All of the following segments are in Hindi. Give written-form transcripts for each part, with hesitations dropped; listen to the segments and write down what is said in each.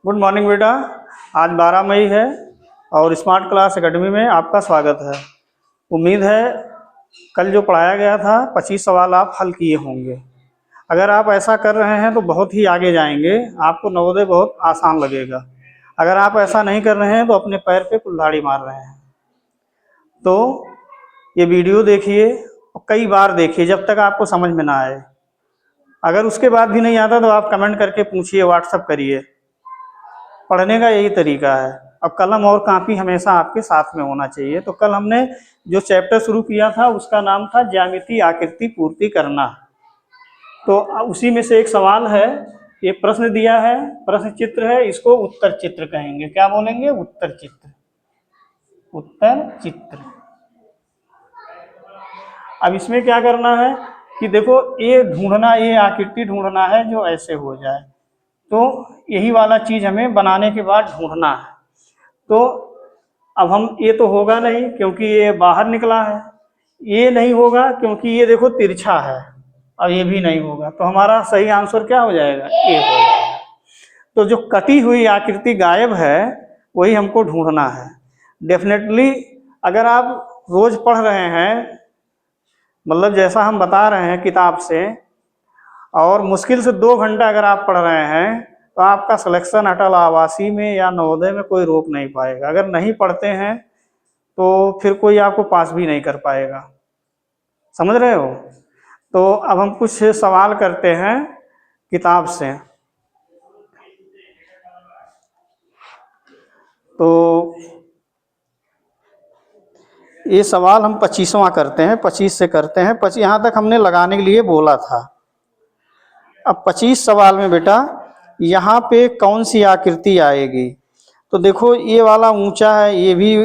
गुड मॉर्निंग बेटा। आज 12 मई है और स्मार्ट क्लास एकेडमी में आपका स्वागत है। उम्मीद है कल जो पढ़ाया गया था 25 सवाल आप हल किए होंगे। अगर आप ऐसा कर रहे हैं तो बहुत ही आगे जाएंगे, आपको नवोदय बहुत आसान लगेगा। अगर आप ऐसा नहीं कर रहे हैं तो अपने पैर पे कुल्हाड़ी मार रहे हैं। तो ये वीडियो देखिए और कई बार देखिए जब तक आपको समझ में ना आए। अगर उसके बाद भी नहीं आता तो आप कमेंट करके पूछिए, व्हाट्सअप करिए। पढ़ने का यही तरीका है। अब कलम और कापी हमेशा आपके साथ में होना चाहिए। तो कल हमने जो चैप्टर शुरू किया था उसका नाम था ज्यामिति आकृति पूर्ति करना। तो उसी में से एक सवाल है, ये प्रश्न दिया है, प्रश्न चित्र है, इसको उत्तर चित्र कहेंगे। क्या बोलेंगे? उत्तर चित्र। उत्तर चित्र। अब इसमें क्या करना है कि देखो, ये ढूंढना, ये आकृति ढूंढना है जो ऐसे हो जाए। तो यही वाला चीज हमें बनाने के बाद ढूंढना है। तो अब हम, ये तो होगा नहीं क्योंकि ये बाहर निकला है, ये नहीं होगा क्योंकि ये देखो तिरछा है, और ये भी नहीं होगा। तो हमारा सही आंसर क्या हो जाएगा? ए हो जाएगा। तो जो कटी हुई आकृति गायब है वही हमको ढूंढना है। डेफिनेटली अगर आप रोज पढ़ रहे हैं, मतलब जैसा हम बता रहे हैं किताब से, और मुश्किल से 2 घंटा अगर आप पढ़ रहे हैं तो आपका सिलेक्शन अटल आवासीय में या नवोदय में कोई रोक नहीं पाएगा। अगर नहीं पढ़ते हैं तो फिर कोई आपको पास भी नहीं कर पाएगा। समझ रहे हो? तो अब हम कुछ सवाल करते हैं किताब से। तो ये सवाल हम 25वां करते हैं, 25 से करते हैं। 25 यहाँ तक हमने लगाने के लिए बोला था। अब 25 सवाल में बेटा यहाँ पे कौन सी आकृति आएगी? तो देखो, ये वाला ऊंचा है, ये भी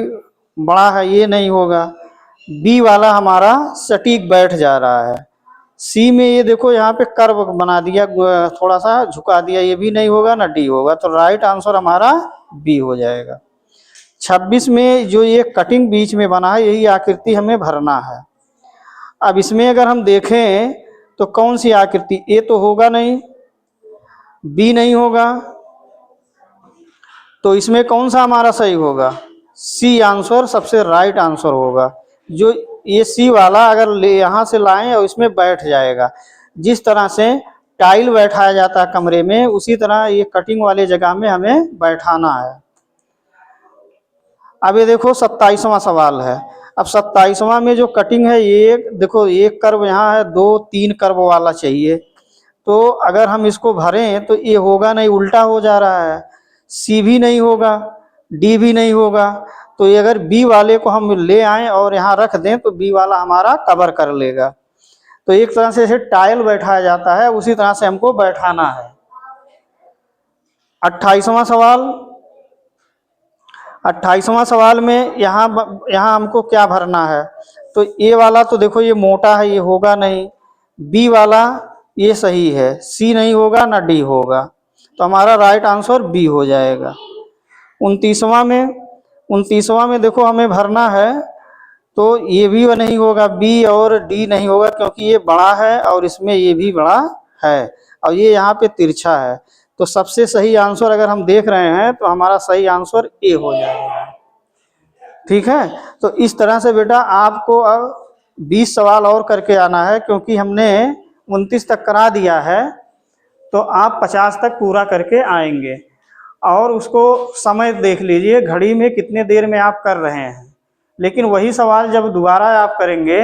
बड़ा है, ये नहीं होगा। बी वाला हमारा सटीक बैठ जा रहा है। सी में ये देखो यहाँ पे कर्व बना दिया, थोड़ा सा झुका दिया, ये भी नहीं होगा, ना डी होगा। तो राइट आंसर हमारा बी हो जाएगा। 26 में जो ये कटिंग बीच में बना है, यही आकृति हमें भरना है। अब इसमें अगर हम देखें तो कौन सी आकृति? ए तो होगा नहीं, बी नहीं होगा, तो इसमें कौन सा हमारा सही होगा? सी आंसर सबसे राइट आंसर होगा। जो ये सी वाला अगर यहाँ से लाएं और इसमें बैठ जाएगा, जिस तरह से टाइल बैठाया जाता है कमरे में, उसी तरह ये कटिंग वाले जगह में हमें बैठाना है। अब ये देखो 27वां सवाल है। अब 27वां में जो कटिंग है, ये देखो, एक कर्व यहाँ है, 2-3 कर्व वाला चाहिए। तो अगर हम इसको भरें तो ये होगा नहीं, उल्टा हो जा रहा है। सी भी नहीं होगा, डी भी नहीं होगा। तो ये अगर बी वाले को हम ले आएं और यहाँ रख दें तो बी वाला हमारा कवर कर लेगा। तो एक तरह से इसे टाइल बैठाया जाता है, उसी तरह से हमको बैठाना है। 28वां सवाल। 28वां सवाल में यहाँ हमको क्या भरना है? तो ए वाला तो देखो ये मोटा है, ये होगा नहीं। बी वाला ये सही है, सी नहीं होगा, ना डी होगा। तो हमारा राइट आंसर बी हो जाएगा। 29वां में देखो हमें भरना है, तो ये भी नहीं होगा, बी और डी नहीं होगा क्योंकि ये बड़ा है और इसमें ये भी बड़ा है, और ये यहाँ पे तिरछा है। तो सबसे सही आंसर अगर हम देख रहे हैं तो हमारा सही आंसर ए हो जाएगा। ठीक है? तो इस तरह से बेटा आपको अब 20 सवाल और करके आना है, क्योंकि हमने 29 तक करा दिया है। तो आप 50 तक पूरा करके आएंगे। और उसको समय देख लीजिए, घड़ी में कितने देर में आप कर रहे हैं। लेकिन वही सवाल जब दोबारा आप करेंगे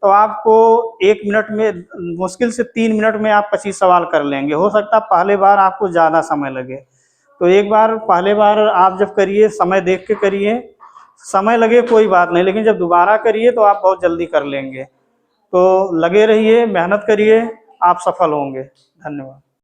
तो आपको 1 मिनट में, मुश्किल से 3 मिनट में आप 25 सवाल कर लेंगे। हो सकता है पहले बार आपको ज़्यादा समय लगे। तो एक बार, पहले बार आप जब करिए, समय देख के करिए, समय लगे कोई बात नहीं, लेकिन जब दोबारा करिए तो आप बहुत जल्दी कर लेंगे। तो लगे रहिए, मेहनत करिए, आप सफल होंगे। धन्यवाद।